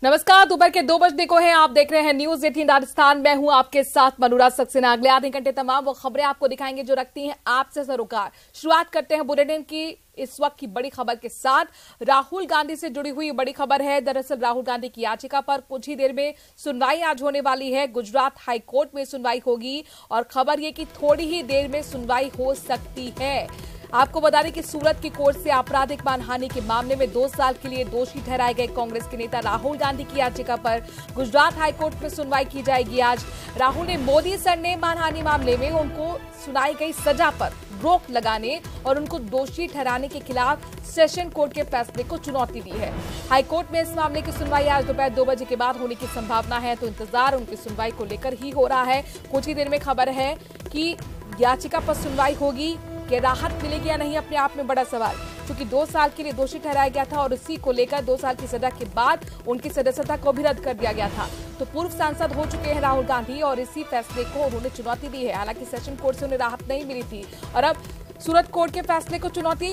नमस्कार, दोपहर के 2 बजने को है। आप देख रहे हैं न्यूज 18 राजस्थान। मैं हूं आपके साथ मनोराज सक्सेना। अगले आधे घंटे तमाम वो खबरें आपको दिखाएंगे जो रखती हैं आपसे सरोकार। शुरुआत करते हैं बुलेटिन की इस वक्त की बड़ी खबर के साथ। राहुल गांधी से जुड़ी हुई बड़ी खबर है। दरअसल राहुल गांधी की याचिका पर कुछ ही देर में सुनवाई आज होने वाली है। गुजरात हाईकोर्ट में सुनवाई होगी और खबर यह कि थोड़ी ही देर में सुनवाई हो सकती है। आपको बता दें कि सूरत की कोर्ट से आपराधिक मानहानि के मामले में 2 साल के लिए दोषी ठहराए गए कांग्रेस के नेता राहुल गांधी की याचिका पर गुजरात हाईकोर्ट में सुनवाई की जाएगी आज। राहुल ने मोदी सरनेम मानहानि मामले में उनको सुनाई गई सजा पर रोक लगाने और उनको दोषी ठहराने के खिलाफ सेशन कोर्ट के फैसले को चुनौती दी है। हाईकोर्ट में इस मामले की सुनवाई आज दोपहर 2 बजे के बाद होने की संभावना है, तो इंतजार उनकी सुनवाई को लेकर ही हो रहा है। कुछ ही देर में खबर है कि याचिका पर सुनवाई होगी कि राहत मिलेगी या नहीं, अपने आप में बड़ा सवाल, क्योंकि 2 साल के लिए दोषी ठहराया गया था और इसी को लेकर 2 साल की सजा के बाद उनकी सदस्यता को भी रद्द कर दिया गया था। तो पूर्व सांसद हो चुके हैं राहुल गांधी और इसी फैसले को उन्होंने चुनौती दी है। हालांकि सेशन कोर्ट से उन्हें राहत नहीं मिली थी और अब सूरत कोर्ट के फैसले को चुनौती।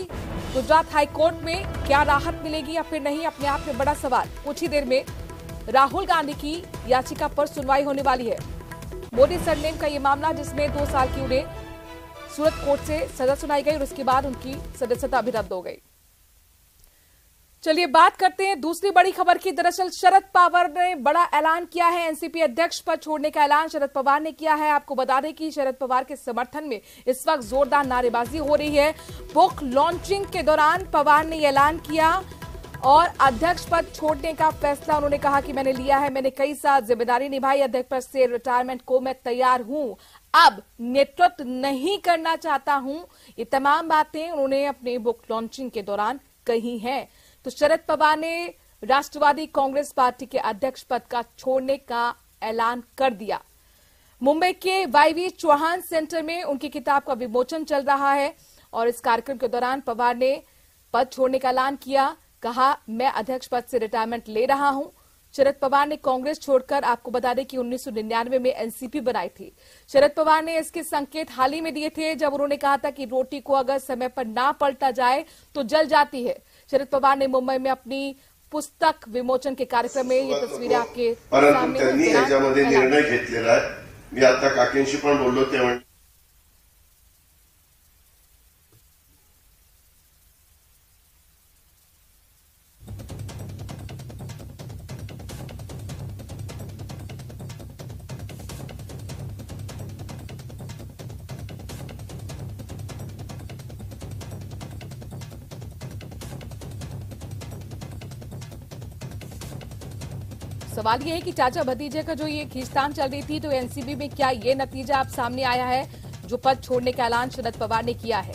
गुजरात हाईकोर्ट में क्या राहत मिलेगी या फिर नहीं, अपने आप में बड़ा सवाल। कुछ ही देर में राहुल गांधी की याचिका पर सुनवाई होने वाली है। मोदी सरनेम का ये मामला जिसमें 2 साल की उन्हें सूरत कोर्ट से सजा सुनाई गई और उसके बाद उनकी सदस्यता भी रद्द हो गई। चलिए बात करते हैं दूसरी बड़ी खबर की। दरअसल शरद पवार ने बड़ा ऐलान किया है। एनसीपी अध्यक्ष पद छोड़ने का ऐलान शरद पवार ने किया है। आपको बता दें कि शरद पवार के समर्थन में इस वक्त जोरदार नारेबाजी हो रही है। बुक लॉन्चिंग के दौरान पवार ने ऐलान किया और अध्यक्ष पद छोड़ने का फैसला उन्होंने कहा कि मैंने लिया है। मैंने कई साल जिम्मेदारी निभाई, अध्यक्ष पद से रिटायरमेंट को मैं तैयार हूं, अब नेतृत्व नहीं करना चाहता हूं। ये तमाम बातें उन्होंने अपने बुक लॉन्चिंग के दौरान कही हैं। तो शरद पवार ने राष्ट्रवादी कांग्रेस पार्टी के अध्यक्ष पद का छोड़ने का ऐलान कर दिया। मुंबई के वाईवी चौहान सेंटर में उनकी किताब का विमोचन चल रहा है और इस कार्यक्रम के दौरान पवार ने पद छोड़ने का ऐलान किया। कहा, मैं अध्यक्ष पद से रिटायरमेंट ले रहा हूं। शरद पवार ने कांग्रेस छोड़कर आपको बता दें कि 1999 में एनसीपी बनाई थी। शरद पवार ने इसके संकेत हाल ही में दिए थे जब उन्होंने कहा था कि रोटी को अगर समय पर ना पलटा जाए तो जल जाती है। शरद पवार ने मुंबई में अपनी पुस्तक विमोचन के कार्यक्रम में ये तस्वीरें आपके सामने निर्णय घेतलेला आहे। मी आता काकींशी पण बोललो तेव्हा सवाल यह है कि चाचा भतीजे का जो ये खींचतान चल रही थी, तो एनसीपी में क्या ये नतीजा अब सामने आया है जो पद छोड़ने का ऐलान शरद पवार ने किया है।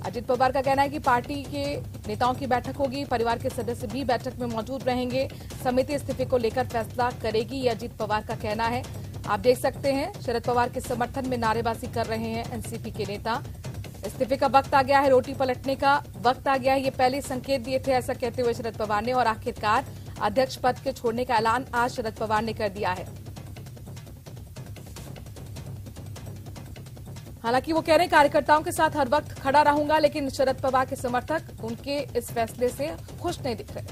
अजित पवार का कहना है कि पार्टी के नेताओं की बैठक होगी, परिवार के सदस्य भी बैठक में मौजूद रहेंगे, समिति इस्तीफे को लेकर फैसला करेगी, ये अजित पवार का कहना है। आप देख सकते हैं शरद पवार के समर्थन में नारेबाजी कर रहे हैं एनसीपी के नेता। इस्तीफे का वक्त आ गया है, रोटी पलटने का वक्त आ गया है, ये पहले संकेत दिए थे, ऐसा कहते हुए शरद पवार ने, और आखिरकार अध्यक्ष पद के छोड़ने का ऐलान आज शरद पवार ने कर दिया है। हालांकि वो कह रहे हैं कार्यकर्ताओं के साथ हर वक्त खड़ा रहूंगा, लेकिन शरद पवार के समर्थक उनके इस फैसले से खुश नहीं दिख रहे।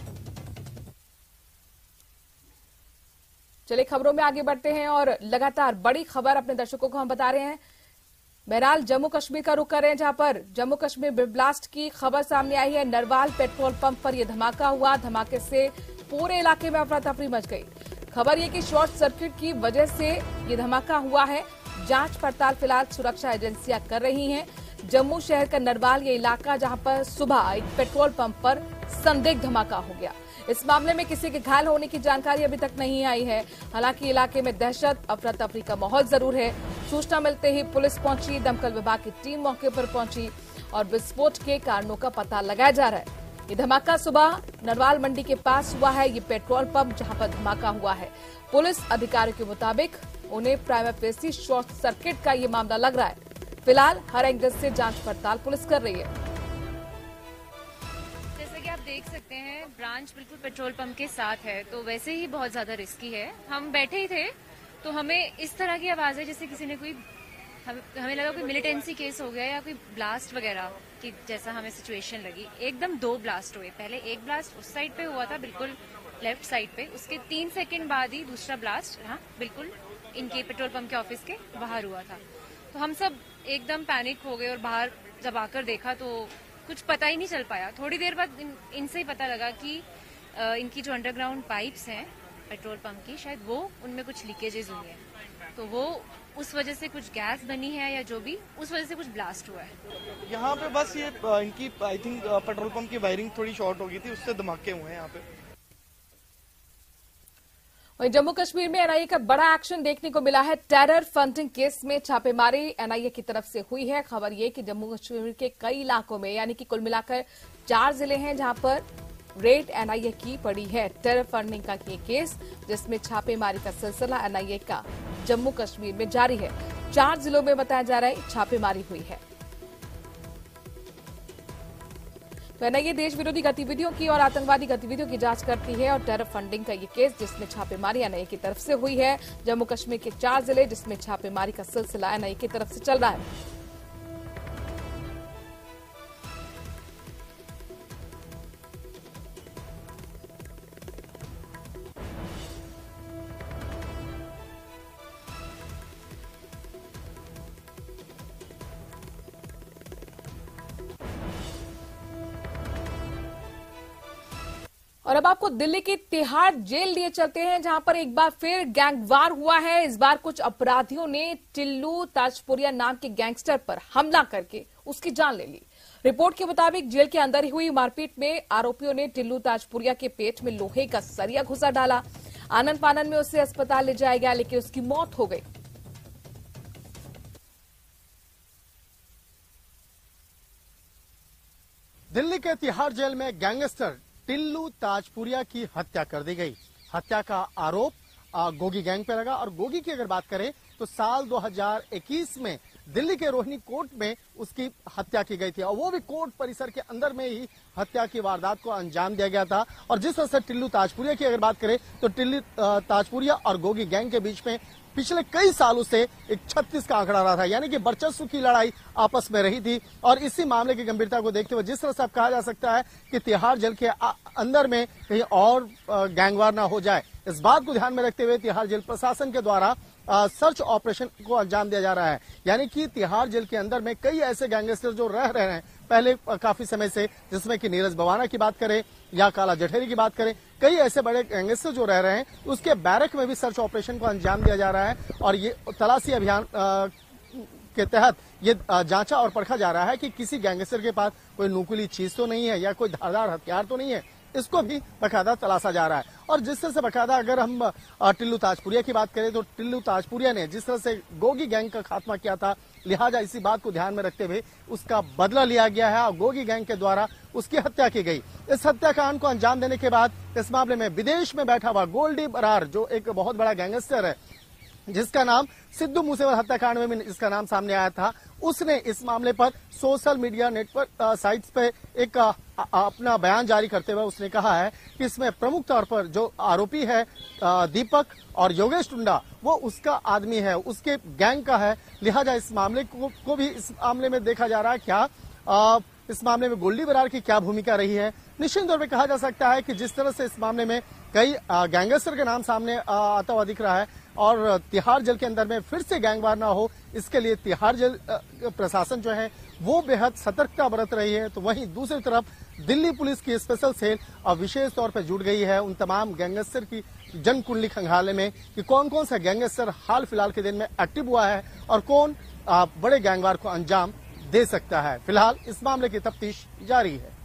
चलिए खबरों में आगे बढ़ते हैं और लगातार बड़ी खबर अपने दर्शकों को हम बता रहे हैं। बहरहाल जम्मू कश्मीर का रुख कर रहे हैं, जहां पर जम्मू कश्मीर में ब्लास्ट की खबर सामने आई है। नरवाल पेट्रोल पंप पर यह धमाका हुआ। धमाके से पूरे इलाके में अफरा तफरी मच गई। खबर यह कि शॉर्ट सर्किट की वजह से यह धमाका हुआ है। जांच पड़ताल फिलहाल सुरक्षा एजेंसियां कर रही हैं। जम्मू शहर का नरवाल ये इलाका जहां पर सुबह एक पेट्रोल पंप पर संदिग्ध धमाका हो गया। इस मामले में किसी के घायल होने की जानकारी अभी तक नहीं आई है। हालांकि इलाके में दहशत, अफरा तफरी का माहौल जरूर है। सूचना मिलते ही पुलिस पहुंची, दमकल विभाग की टीम मौके पर पहुंची और विस्फोट के कारणों का पता लगाया जा रहा है। ये धमाका सुबह नरवाल मंडी के पास हुआ है। ये पेट्रोल पंप जहां पर धमाका हुआ है, पुलिस अधिकारियों के मुताबिक उन्हें प्राइमा फेसी शॉर्ट सर्किट का ये मामला लग रहा है। फिलहाल हर एंगल से जांच पड़ताल पुलिस कर रही है। देख सकते हैं ब्रांच बिल्कुल पेट्रोल पंप के साथ है, तो वैसे ही बहुत ज्यादा रिस्की है। हम बैठे ही थे तो हमें इस तरह की आवाज है जैसे किसी ने कोई, हमें लगा कोई मिलिटेंसी केस हो गया या कोई ब्लास्ट वगैरह। कि जैसा हमें सिचुएशन लगी। एकदम 2 ब्लास्ट हुए। पहले एक ब्लास्ट उस साइड पे हुआ था, बिल्कुल लेफ्ट साइड पे। उसके 3 सेकंड बाद ही दूसरा ब्लास्ट बिल्कुल इनके पेट्रोल पंप के ऑफिस के बाहर हुआ था। तो हम सब एकदम पैनिक हो गए और बाहर जब आकर देखा तो कुछ पता ही नहीं चल पाया। थोड़ी देर बाद इनसे ही पता लगा कि इनकी जो अंडरग्राउंड पाइप्स हैं पेट्रोल पंप की, शायद वो उनमें कुछ लीकेजेस हुई हैं, तो वो उस वजह से कुछ गैस बनी है या जो भी, उस वजह से कुछ ब्लास्ट हुआ है। यहाँ पे बस ये इनकी आई थिंक पेट्रोल पंप की वायरिंग थोड़ी शॉर्ट हो गई थी, उससे धमाके हुए हैं यहाँ पे। वहीं जम्मू कश्मीर में एनआईए का बड़ा एक्शन देखने को मिला है। टेरर फंडिंग केस में छापेमारी एनआईए की तरफ से हुई है। खबर ये कि जम्मू कश्मीर के कई इलाकों में, यानी कि कुल मिलाकर 4 जिले हैं जहां पर रेड एनआईए की पड़ी है। टेरर फंडिंग का ये केस जिसमें छापेमारी का सिलसिला एनआईए का जम्मू कश्मीर में जारी है। 4 जिलों में बताया जा रहा है छापेमारी हुई है। तो एनआईए देश विरोधी गतिविधियों की और आतंकवादी गतिविधियों की जांच करती है और टेरर फंडिंग का ये केस जिसमें छापेमारी एनआईए की तरफ से हुई है। जम्मू कश्मीर के 4 जिले जिसमें छापेमारी का सिलसिला एनआईए की तरफ से चल रहा है। और अब आपको दिल्ली की तिहाड़ जेल लिए चलते हैं जहां पर एक बार फिर गैंगवार हुआ है। इस बार कुछ अपराधियों ने टिल्लू ताजपुरिया नाम के गैंगस्टर पर हमला करके उसकी जान ले ली। रिपोर्ट के मुताबिक जेल के अंदर ही हुई मारपीट में आरोपियों ने टिल्लू ताजपुरिया के पेट में लोहे का सरिया घुसा डाला। आनन फानन में उसे अस्पताल ले जाया गया लेकिन उसकी मौत हो गई। दिल्ली के तिहाड़ जेल में गैंगस्टर टिल्लू ताजपुरिया की हत्या कर दी गई। हत्या का आरोप गोगी गैंग पे लगा और गोगी की अगर बात करें तो साल 2021 में दिल्ली के रोहिणी कोर्ट में उसकी हत्या की गई थी और वो भी कोर्ट परिसर के अंदर में ही हत्या की वारदात को अंजाम दिया गया था। और जिस तरह से टिल्लू ताजपुरिया की अगर बात करें तो टिल्लू ताजपुरिया और गोगी गैंग के बीच में पिछले कई सालों से एक 36 का आंकड़ा रहा था, यानी कि वर्चस्व की लड़ाई आपस में रही थी। और इसी मामले की गंभीरता को देखते हुए जिस तरह से अब कहा जा सकता है कि तिहाड़ जेल के अंदर में कहीं और गैंगवार ना हो जाए, इस बात को ध्यान में रखते हुए तिहाड़ जेल प्रशासन के द्वारा सर्च ऑपरेशन को अंजाम दिया जा रहा है। यानी कि तिहाड़ जेल के अंदर में कई ऐसे गैंगस्टर जो रह रहे हैं पहले काफी समय से, जिसमें कि नीरज बवाना की बात करें या काला जठेरी की बात करें, कई ऐसे बड़े गैंगस्टर जो रह रहे हैं, उसके बैरक में भी सर्च ऑपरेशन को अंजाम दिया जा रहा है। और ये तलाशी अभियान के तहत ये जांचा और परखा जा रहा है कि किसी गैंगस्टर के पास कोई नुकीली चीज तो नहीं है या कोई धारदार हथियार तो नहीं है, इसको भी बकायदा तलाशा जा रहा है। और जिस तरह से बकायदा अगर हम टिल्लू ताजपुरिया की बात करें तो टिल्लू ताजपुरिया ने जिस तरह से गोगी गैंग का खात्मा किया था, लिहाजा इसी बात को ध्यान में रखते हुए उसका बदला लिया गया है और गोगी गैंग के द्वारा उसकी हत्या की गई। इस हत्याकांड को अंजाम देने के बाद इस मामले में विदेश में बैठा हुआ गोल्डी बरार, जो एक बहुत बड़ा गैंगस्टर है जिसका नाम सिद्धू मूसेवाला हत्याकांड में इसका नाम सामने आया था, उसने इस मामले पर सोशल मीडिया नेटवर्क साइट्स पे एक अपना बयान जारी करते हुए उसने कहा है कि इसमें प्रमुख तौर पर जो आरोपी है दीपक और योगेश टुंडा, वो उसका आदमी है, उसके गैंग का है। लिहाजा इस मामले को भी इस मामले में देखा जा रहा है क्या इस मामले में गोल्डी बरार की क्या भूमिका रही है। निश्चित तौर पर कहा जा सकता है कि जिस तरह से इस मामले में कई गैंगस्टर के नाम सामने आता हुआ दिख रहा है और तिहाड़ जेल के अंदर में फिर से गैंगवार ना हो, इसके लिए तिहाड़ जेल प्रशासन जो है वो बेहद सतर्कता बरत रही है। तो वहीं दूसरी तरफ दिल्ली पुलिस की स्पेशल सेल विशेष तौर पर जुट गई है उन तमाम गैंगस्टर की जन कुंडली खंगालने में कि कौन कौन सा गैंगस्टर हाल फिलहाल के दिन में एक्टिव हुआ है और कौन बड़े गैंगवार को अंजाम दे सकता है। फिलहाल इस मामले की तफ्तीश जारी है।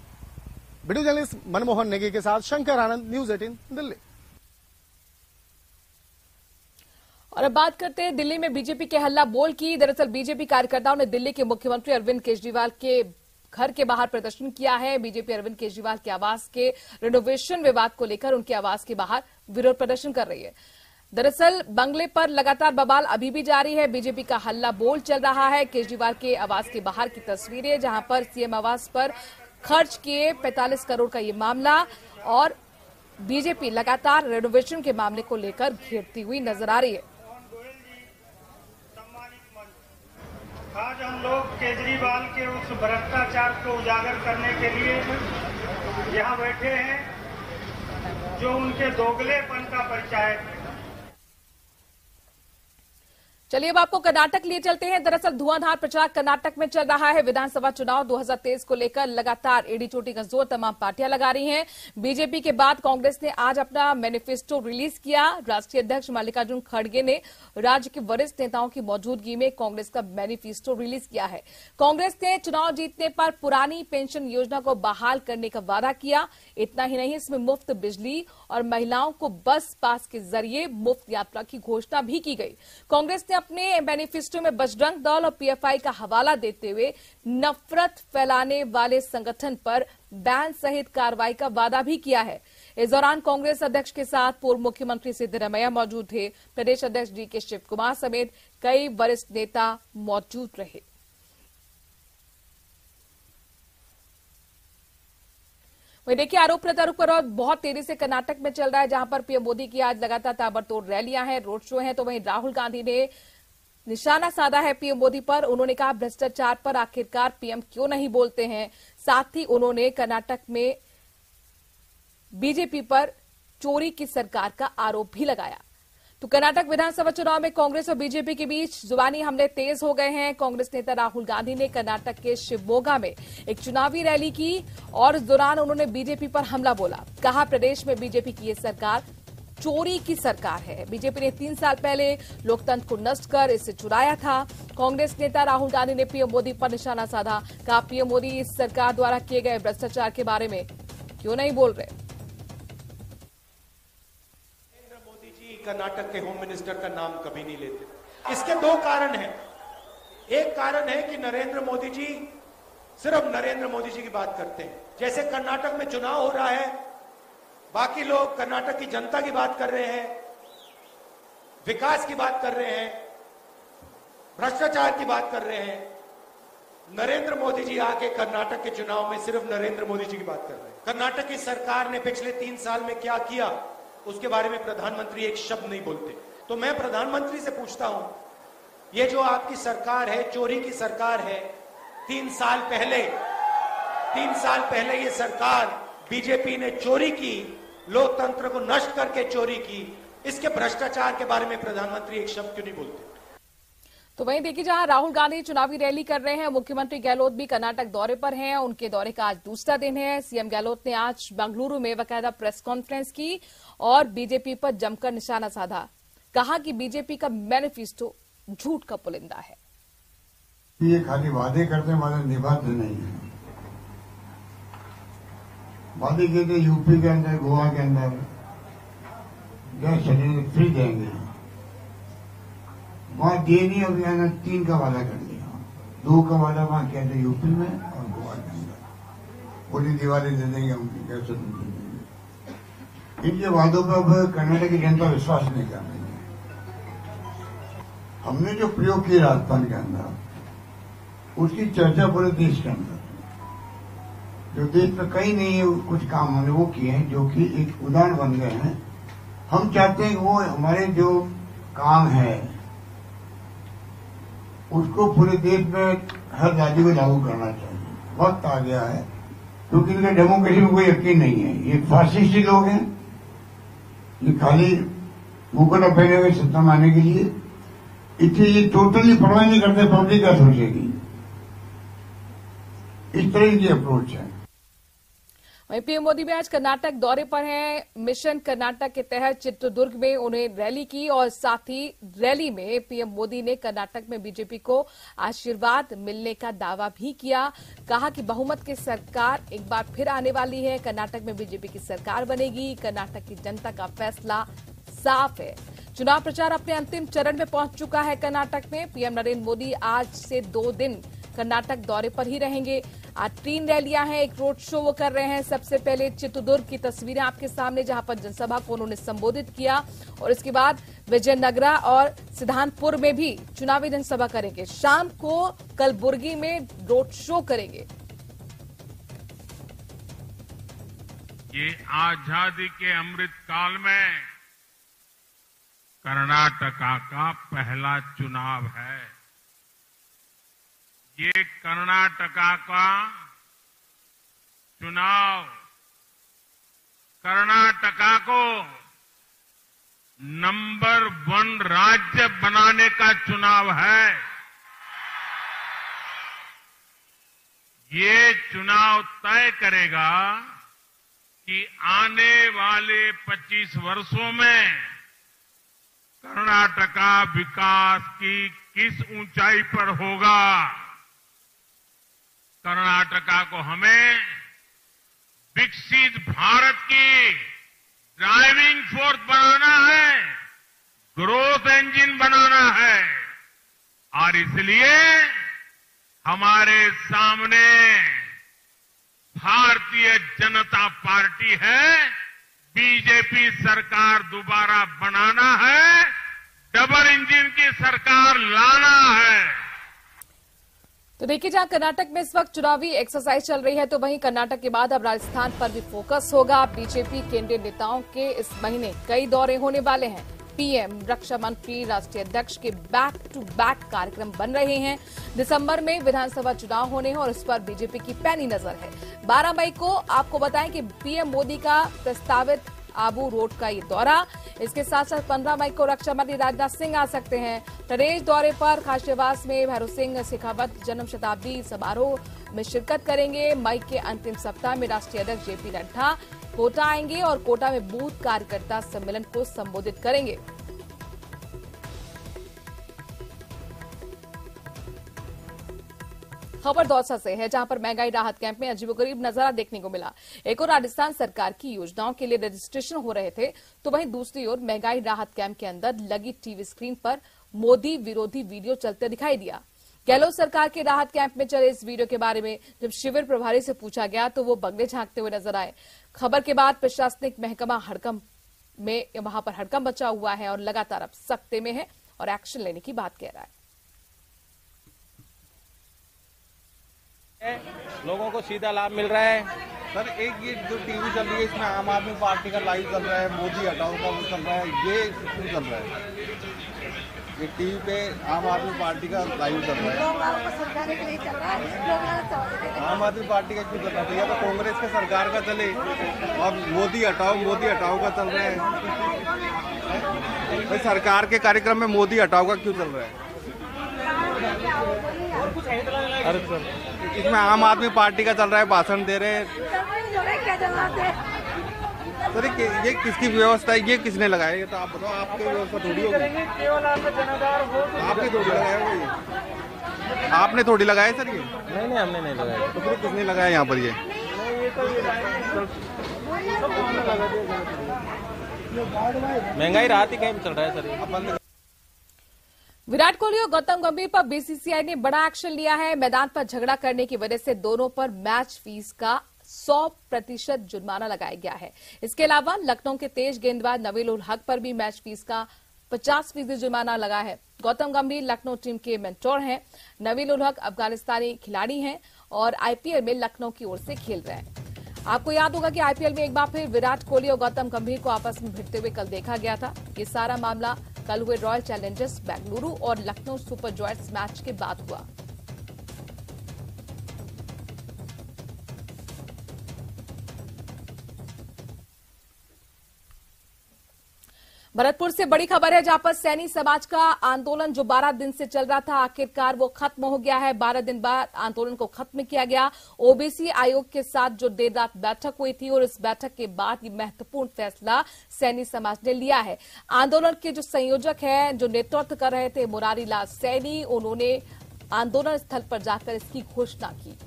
वीडियो जर्नलिस्ट मनमोहन नेगी के साथ शंकर आनंद, न्यूज 18 दिल्ली। और अब बात करते हैं दिल्ली में बीजेपी के हल्ला बोल की। दरअसल बीजेपी कार्यकर्ताओं ने दिल्ली के मुख्यमंत्री अरविंद केजरीवाल के घर के बाहर प्रदर्शन किया है। बीजेपी अरविंद केजरीवाल के आवास के रिनोवेशन विवाद को लेकर उनके आवास के बाहर विरोध प्रदर्शन कर रही है। दरअसल बंगले पर लगातार बवाल अभी भी जारी है। बीजेपी का हल्ला बोल चल रहा है। केजरीवाल के आवास के बाहर की तस्वीरें जहां पर सीएम आवास पर खर्च किए 45 करोड़ का ये मामला और बीजेपी लगातार रेनोवेशन के मामले को लेकर घेरती हुई नजर आ रही है। आज हम लोग केजरीवाल के उस भ्रष्टाचार को उजागर करने के लिए यहाँ बैठे हैं जो उनके दोगलेपन का परिचायक है। चलिए अब आपको कर्नाटक लिए चलते हैं। दरअसल धुआंधार प्रचार कर्नाटक में चल रहा है। विधानसभा चुनाव 2023 को लेकर लगातार एड़ी चोटी का जोर तमाम पार्टियां लगा रही हैं। बीजेपी के बाद कांग्रेस ने आज अपना मैनिफेस्टो रिलीज किया। राष्ट्रीय अध्यक्ष मल्लिकार्जुन खड़गे ने राज्य के वरिष्ठ नेताओं की मौजूदगी में कांग्रेस का मैनिफेस्टो रिलीज किया है। कांग्रेस ने चुनाव जीतने पर पुरानी पेंशन योजना को बहाल करने का वादा किया। इतना ही नहीं, इसमें मुफ्त बिजली और महिलाओं को बस पास के जरिए मुफ्त यात्रा की घोषणा भी की गई। कांग्रेस ने अपने मैनिफेस्टो में बजरंग दल और पीएफआई का हवाला देते हुए नफरत फैलाने वाले संगठन पर बैन सहित कार्रवाई का वादा भी किया है। इस दौरान कांग्रेस अध्यक्ष के साथ पूर्व मुख्यमंत्री सिद्धरमैया मौजूद थे। प्रदेश अध्यक्ष डीके शिव कुमार समेत कई वरिष्ठ नेता मौजूद रहे। वही देखिए, आरोप प्रत्यारोप पर बहुत तेजी से कर्नाटक में चल रहा है, जहां पर पीएम मोदी की आज लगातार ताबड़तोड़ रैलियां हैं, रोड शो हैं। तो वहीं राहुल गांधी ने निशाना साधा है पीएम मोदी पर। उन्होंने कहा भ्रष्टाचार पर आखिरकार पीएम क्यों नहीं बोलते हैं। साथ ही उन्होंने कर्नाटक में बीजेपी पर चोरी की सरकार का आरोप भी लगाया। तो कर्नाटक विधानसभा चुनाव में कांग्रेस और बीजेपी के बीच जुबानी हमले तेज हो गए हैं। कांग्रेस नेता राहुल गांधी ने कर्नाटक के शिवमोगा में एक चुनावी रैली की और इस दौरान उन्होंने बीजेपी पर हमला बोला। कहा प्रदेश में बीजेपी की ये सरकार चोरी की सरकार है। बीजेपी ने 3 साल पहले लोकतंत्र को नष्ट कर इसे चुराया था। कांग्रेस नेता राहुल गांधी ने पीएम मोदी पर निशाना साधा। कहा पीएम मोदी इस सरकार द्वारा किए गए भ्रष्टाचार के बारे में क्यों नहीं बोल रहे। कर्नाटक के होम मिनिस्टर का नाम कभी नहीं लेते। इसके 2 कारण हैं। एक कारण है कि नरेंद्र मोदी जी सिर्फ नरेंद्र मोदी जी की बात करते हैं। जैसे कर्नाटक में चुनाव हो रहा है, बाकी लोग कर्नाटक की जनता की बात कर रहे हैं, विकास की बात कर रहे हैं, भ्रष्टाचार की बात कर रहे हैं। नरेंद्र मोदी जी आके कर्नाटक के चुनाव में सिर्फ नरेंद्र मोदी जी की बात कर रहे हैं। कर्नाटक की सरकार ने पिछले 3 साल में क्या किया उसके बारे में प्रधानमंत्री एक शब्द नहीं बोलते। तो मैं प्रधानमंत्री से पूछता हूं, ये जो आपकी सरकार है चोरी की सरकार है। 3 साल पहले ये सरकार बीजेपी ने चोरी की, लोकतंत्र को नष्ट करके चोरी की। इसके भ्रष्टाचार के बारे में प्रधानमंत्री एक शब्द क्यों नहीं बोलते। तो वहीं देखिए, जहां राहुल गांधी चुनावी रैली कर रहे हैं, मुख्यमंत्री गहलोत भी कर्नाटक दौरे पर हैं। उनके दौरे का आज दूसरा दिन है। सीएम गहलोत ने आज बेंगलुरु में बाकायदा प्रेस कॉन्फ्रेंस की और बीजेपी पर जमकर निशाना साधा। कहा कि बीजेपी का मैनिफेस्टो झूठ का पुलिंदा है। ये खाली वादे करते वाले निभाते नहीं है। वादे कहते यूपी के अंदर, गोवा के अंदर गैस सिलेंडर फ्री देंगे, वहां दिए नहीं। अभी मैंने 3 का वादा कर दिया। 2 का वादा वहां किया था यूपी में और गोवा के अंदर। पूरी दिवाली दे देंगे, हम गैस सिलेंडर दे देंगे। इनके वादों पर अब कर्नाटक की जनता विश्वास नहीं कर रही है। हमने जो प्रयोग किया राजस्थान के अंदर, उसकी चर्चा पूरे देश के अंदर, जो देश में कहीं नहीं है कुछ काम हमने वो किए हैं जो कि एक उदाहरण बन गए हैं। हम चाहते हैं कि वो हमारे जो काम है उसको पूरे देश में हर राज्य को लागू करना चाहिए। वक्त आ गया है, क्योंकि इनका डेमोक्रेसी में कोई यकीन नहीं है। ये फासिस्टी लोग हैं, ये खाली मुकुट पहने हुए सत्ता में आने के लिए। इससे ये टोटली परवाह नहीं करते पब्लिक क्या सोचेगी। इस तरह की अप्रोच है। वहीं पीएम मोदी भी आज कर्नाटक दौरे पर हैं। मिशन कर्नाटक के तहत चित्रदुर्ग में उन्हें रैली की और साथ ही रैली में पीएम मोदी ने कर्नाटक में बीजेपी को आशीर्वाद मिलने का दावा भी किया। कहा कि बहुमत की सरकार एक बार फिर आने वाली है। कर्नाटक में बीजेपी की सरकार बनेगी। कर्नाटक की जनता का फैसला साफ है। चुनाव प्रचार अपने अंतिम चरण में पहुंच चुका है कर्नाटक में। पीएम नरेंद्र मोदी आज से 2 दिन कर्नाटक दौरे पर ही रहेंगे। आज 3 रैलियां हैं, एक रोड शो वो कर रहे हैं। सबसे पहले चित्रदुर्ग की तस्वीरें आपके सामने, जहां पर जनसभा को उन्होंने संबोधित किया और इसके बाद विजयनगरा और सिद्धांतपुर में भी चुनावी जनसभा करेंगे। शाम को कलबुर्गी में रोड शो करेंगे। ये आजादी के अमृत काल में कर्नाटका का पहला चुनाव है। ये कर्नाटका का चुनाव कर्नाटका को नंबर 1 राज्य बनाने का चुनाव है। ये चुनाव तय करेगा कि आने वाले 25 वर्षों में कर्नाटका विकास की किस ऊंचाई पर होगा। कर्नाटका को हमें विकसित भारत की ड्राइविंग फोर्स बनाना है, ग्रोथ इंजन बनाना है और इसलिए हमारे सामने भारतीय जनता पार्टी है। बीजेपी सरकार दोबारा बनाना है, डबल इंजन की सरकार लाना है। तो देखिए, जहां कर्नाटक में इस वक्त चुनावी एक्सरसाइज चल रही है तो वहीं कर्नाटक के बाद अब राजस्थान पर भी फोकस होगा। बीजेपी केंद्रीय नेताओं के इस महीने कई दौरे होने वाले हैं। पीएम, रक्षा मंत्री, राष्ट्रीय अध्यक्ष के बैक टू बैक कार्यक्रम बन रहे हैं। दिसंबर में विधानसभा चुनाव होने हैं और इस पर बीजेपी की पैनी नजर है। 12 मई को आपको बताएं कि पीएम मोदी का प्रस्तावित आबू रोड का ये दौरा। इसके साथ साथ 15 मई को रक्षा मंत्री राजनाथ सिंह आ सकते हैं प्रदेश दौरे पर। खासनिवास में भैरव सिंह शेखावत जन्म शताब्दी समारोह में शिरकत करेंगे। मई के अंतिम सप्ताह में राष्ट्रीय अध्यक्ष जेपी नड्डा कोटा आएंगे और कोटा में बूथ कार्यकर्ता सम्मेलन को संबोधित करेंगे। खबर दौसा से है, जहां पर महंगाई राहत कैंप में अजीबोगरीब नजारा देखने को मिला। एक और राजस्थान सरकार की योजनाओं के लिए रजिस्ट्रेशन हो रहे थे तो वहीं दूसरी ओर महंगाई राहत कैंप के अंदर लगी टीवी स्क्रीन पर मोदी विरोधी वीडियो चलते दिखाई दिया। गहलोत सरकार के राहत कैंप में चले इस वीडियो के बारे में जब शिविर प्रभारी से पूछा गया तो वो बगले झांकते हुए नजर आए। खबर के बाद प्रशासनिक महकमा हड़कंप में वहां पर हड़कंप बचा हुआ है और लगातार अब सख्ते में है और एक्शन लेने की बात कह रहा है। लोगों को सीधा लाभ मिल रहा है। सर, एक ये जो टीवी चल रही है इसमें आम आदमी पार्टी का लाइव चल रहा है, मोदी हटाओ का वो चल रहा है, ये क्यों चल रहा है? ये टीवी पे आम आदमी पार्टी का लाइव चल रहा है। आम आदमी पार्टी का क्यों चल रहा है? या तो कांग्रेस के सरकार का चले और मोदी हटाओ का चल रहा है। भाई सरकार के कार्यक्रम में मोदी हटाओ का क्यों चल रहा है? अरे सर, इसमें आम आदमी पार्टी का चल रहा है, भाषण दे रहे हैं। सर, ये किसकी व्यवस्था है? ये किसने लगाया? ये तो आप बताओ, आपकी व्यवस्था थोड़ी होगी। आपने थोड़ी लगाया होगी। आपने थोड़ी लगाया सर ये? नहीं, हमने नहीं लगाया। तो फिर किसने लगाया यहाँ पर? ये महंगाई राहत ही कहीं चल रहा है सर। विराट कोहली और गौतम गंभीर पर बीसीसीआई ने बड़ा एक्शन लिया है। मैदान पर झगड़ा करने की वजह से दोनों पर मैच फीस का 100% जुर्माना लगाया गया है। इसके अलावा लखनऊ के तेज गेंदबाज नवील उल हक पर भी मैच फीस का 50% जुर्माना लगा है। गौतम गंभीर लखनऊ टीम के मेंटोर हैं। नवील उल हक अफगानिस्तानी खिलाड़ी हैं और आईपीएल में लखनऊ की ओर से खेल रहे हैं। आपको याद होगा कि आईपीएल में एक बार फिर विराट कोहली और गौतम गंभीर को आपस में भिड़ते हुए कल देखा गया था। ये सारा मामला कल हुए रॉयल चैलेंजर्स बेंगलुरु और लखनऊ सुपर जॉयंट्स मैच के बाद हुआ। भरतपुर से बड़ी खबर है, जहां पर सैनी समाज का आंदोलन जो 12 दिन से चल रहा था आखिरकार वो खत्म हो गया है। 12 दिन बाद आंदोलन को खत्म किया गया। ओबीसी आयोग के साथ जो देर रात बैठक हुई थी और इस बैठक के बाद ये महत्वपूर्ण फैसला सैनी समाज ने लिया है। आंदोलन के जो संयोजक हैं, जो नेतृत्व कर रहे थे मुरारी लाल सैनी, उन्होंने आंदोलन स्थल पर जाकर इसकी घोषणा की।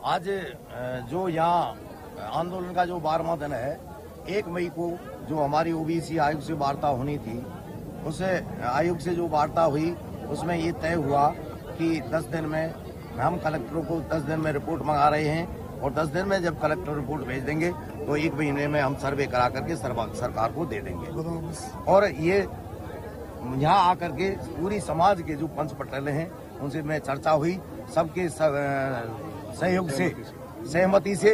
आज जो यहाँ आंदोलन का जो 12वां दिन है, 1 मई को जो हमारी ओबीसी आयोग से वार्ता होनी थी, उस आयोग से जो वार्ता हुई उसमें ये तय हुआ कि 10 दिन में हम कलेक्टरों को 10 दिन में रिपोर्ट मंगा रहे हैं और 10 दिन में जब कलेक्टर रिपोर्ट भेज देंगे तो 1 महीने में हम सर्वे करा करके सरकार को दे देंगे। और ये यहाँ आकर के पूरी समाज के जो पंच पटेल हैं उनसे में चर्चा हुई, सबके सहयोग से, सहमति से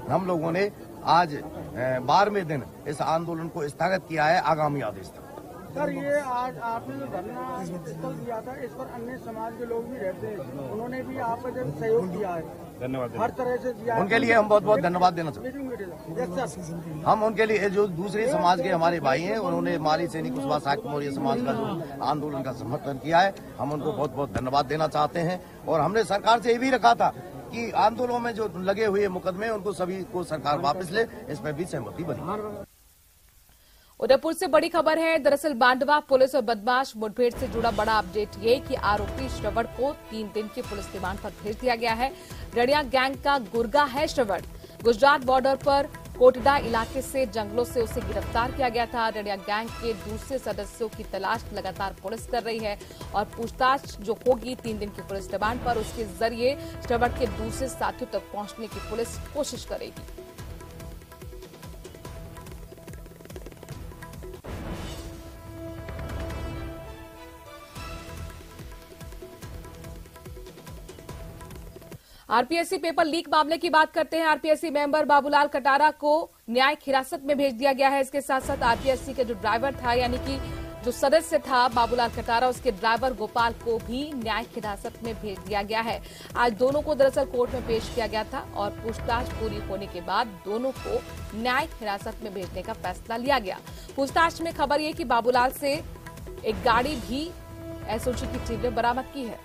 हम लोगों ने आज 12वें दिन इस आंदोलन को स्थगित किया है आगामी आदेश तक। सर, ये आज आपने जो धरना स्थल दिया था, इस पर अन्य समाज के लोग भी रहते हैं, उन्होंने भी आप पर सहयोग दिया है, धन्यवाद हर तरह से दिया है। उनके लिए हम बहुत बहुत धन्यवाद देना चाहते हैं। हम उनके लिए जो दूसरे समाज के हमारे भाई हैं, उन्होंने माली सैनिक कुशवाहा शाक्य मौर्य समाज का जो आंदोलन का समर्थन किया है, हम उनको बहुत बहुत धन्यवाद देना चाहते हैं। और हमने सरकार से ये भी रखा था कि आंदोलनों में जो लगे हुए मुकदमे उनको सभी को सरकार वापस ले, इसमें भी सहमति बनी। उदयपुर से बड़ी खबर है। दरअसल बांडवा पुलिस और बदमाश मुठभेड़ से जुड़ा बड़ा अपडेट ये कि आरोपी श्रवण को 3 दिन के पुलिस रिमांड पर भेज दिया गया है। रड़िया गैंग का गुर्गा है श्रवण। गुजरात बॉर्डर पर कोटडा इलाके से जंगलों से उसे गिरफ्तार किया गया था। रड़िया गैंग के दूसरे सदस्यों की तलाश लगातार पुलिस कर रही है और पूछताछ जो होगी 3 दिन की पुलिस रिमांड पर, उसके जरिए श्रवण के दूसरे साथियों तक पहुंचने की पुलिस कोशिश करेगी। आरपीएससी पेपर लीक मामले की बात करते हैं। आरपीएससी मेंबर बाबूलाल कटारा को न्यायिक हिरासत में भेज दिया गया है। इसके साथ साथ आरपीएससी के जो ड्राइवर था, यानी कि जो सदस्य था बाबूलाल कटारा, उसके ड्राइवर गोपाल को भी न्यायिक हिरासत में भेज दिया गया है। आज दोनों को दरअसल कोर्ट में पेश किया गया था और पूछताछ पूरी होने के बाद दोनों को न्यायिक हिरासत में भेजने का फैसला लिया गया। पूछताछ में खबर यह कि बाबूलाल से एक गाड़ी भी एसओजी की टीम ने बरामद की है।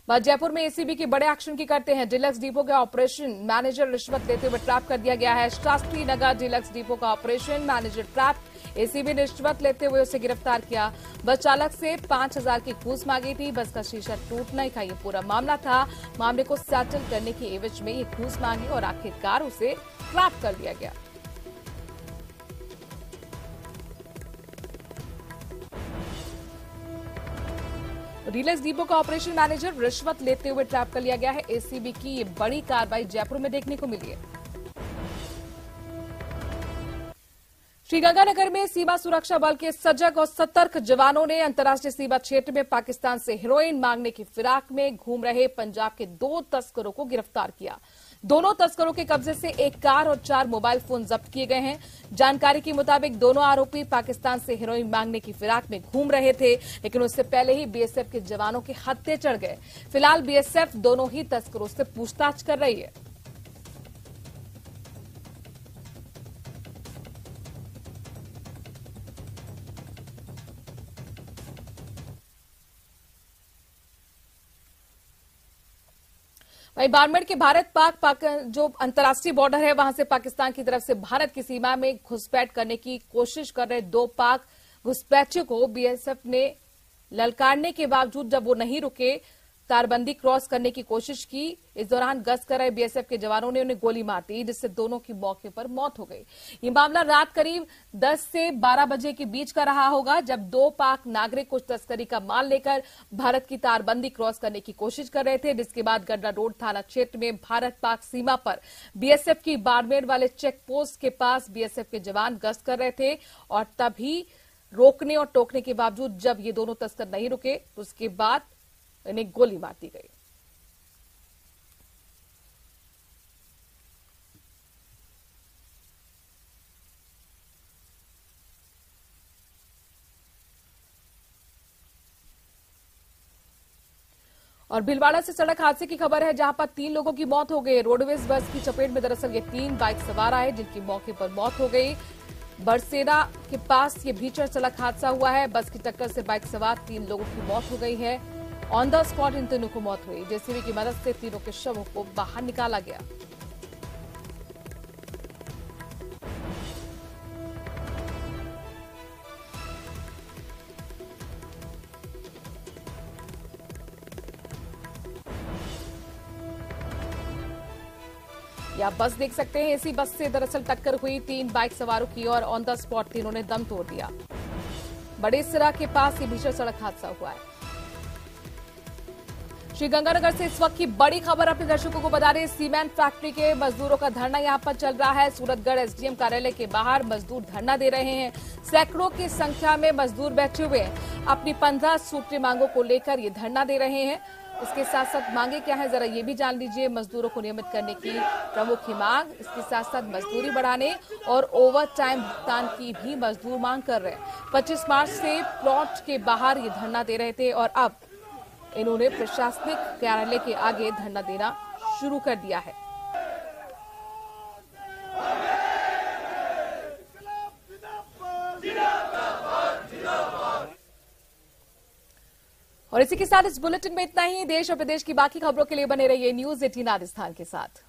बात जयपुर में एसीबी के बड़े एक्शन की करते हैं। डीलक्स डिपो के ऑपरेशन मैनेजर रिश्वत लेते हुए ट्रैप कर दिया गया है। शास्त्री नगर डीलक्स डिपो का ऑपरेशन मैनेजर ट्रैप। एसीबी ने रिश्वत लेते हुए उसे गिरफ्तार किया। बस चालक से 5,000 की घूस मांगी थी। बस का शीशा टूटना ही का ये पूरा मामला था। मामले को सेटल करने की एवज में ये घूस मांगी और आखिरकार उसे ट्रैप कर दिया गया। डीलक्स डिपो का ऑपरेशन मैनेजर रिश्वत लेते हुए ट्रैप कर लिया गया है। एसीबी की ये बड़ी कार्रवाई जयपुर में देखने को मिली है। श्रीगंगानगर में सीमा सुरक्षा बल के सजग और सतर्क जवानों ने अंतर्राष्ट्रीय सीमा क्षेत्र में पाकिस्तान से हेरोइन मांगने की फिराक में घूम रहे पंजाब के 2 तस्करों को गिरफ्तार किया। दोनों तस्करों के कब्जे से 1 कार और 4 मोबाइल फोन जब्त किए गए हैं। जानकारी के मुताबिक दोनों आरोपी पाकिस्तान से हेरोइन मांगने की फिराक में घूम रहे थे, लेकिन उससे पहले ही बीएसएफ के जवानों के हत्थे चढ़ गए। फिलहाल बीएसएफ दोनों ही तस्करों से पूछताछ कर रही है। वहीं बाड़मेर के भारत पाक जो अंतर्राष्ट्रीय बॉर्डर है, वहां से पाकिस्तान की तरफ से भारत की सीमा में घुसपैठ करने की कोशिश कर रहे 2 पाक घुसपैठियों को बीएसएफ ने ललकारने के बावजूद जब वो नहीं रुके, तारबंदी क्रॉस करने की कोशिश की। इस दौरान गश्त कर रहे बीएसएफ के जवानों ने उन्हें गोली मार दी, जिससे दोनों की मौके पर मौत हो गई। ये मामला रात करीब 10 से 12 बजे के बीच का रहा होगा, जब 2 पाक नागरिक कुछ तस्करी का माल लेकर भारत की तारबंदी क्रॉस करने की कोशिश कर रहे थे। जिसके बाद गड्डा रोड थाना क्षेत्र में भारत पाक सीमा पर बीएसएफ की बाड़मेर वाले चेक पोस्ट के पास बीएसएफ के जवान गश्त कर रहे थे और तभी रोकने और टोकने के बावजूद जब ये दोनों तस्कर नहीं रुके, तो उसके बाद इन्हें गोली मार दी गई। और भीलवाड़ा से सड़क हादसे की खबर है, जहां पर 3 लोगों की मौत हो गई। रोडवेज बस की चपेट में दरअसल ये 3 बाइक सवार आए, जिनकी मौके पर मौत हो गई। बरसेरा के पास ये भीषण सड़क हादसा हुआ है। बस की टक्कर से बाइक सवार 3 लोगों की मौत हो गई है। ऑन द स्पॉट इन तीनों को मौत हुई। जेसीबी की मदद से तीनों के शवों को बाहर निकाला गया। या बस देख सकते हैं, इसी बस से दरअसल टक्कर हुई 3 बाइक सवारों की और ऑन द स्पॉट तीनों ने दम तोड़ दिया। बड़ेसरा के पास ये भीषण सड़क हादसा हुआ है। श्रीगंगानगर से इस वक्त की बड़ी खबर अपने दर्शकों को बता रहे हैं। सीमेंट फैक्ट्री के मजदूरों का धरना यहां पर चल रहा है। सूरतगढ़ एसडीएम कार्यालय के बाहर मजदूर धरना दे रहे हैं। सैकड़ों की संख्या में मजदूर बैठे हुए अपनी 15 सूत्री मांगों को लेकर ये धरना दे रहे हैं। इसके साथ साथ मांगे क्या है, जरा ये भी जान लीजिए। मजदूरों को नियमित करने की प्रमुख मांग, इसके साथ साथ मजदूरी बढ़ाने और ओवर टाइम भुगतान की भी मजदूर मांग कर रहे हैं। 25 मार्च से प्लॉट के बाहर ये धरना दे रहे थे और अब इन्होंने प्रशासनिक कार्यालय के आगे धरना देना शुरू कर दिया है। और इसी के साथ इस बुलेटिन में इतना ही। देश और प्रदेश की बाकी खबरों के लिए बने रहिए न्यूज़ 18 राजस्थान के साथ।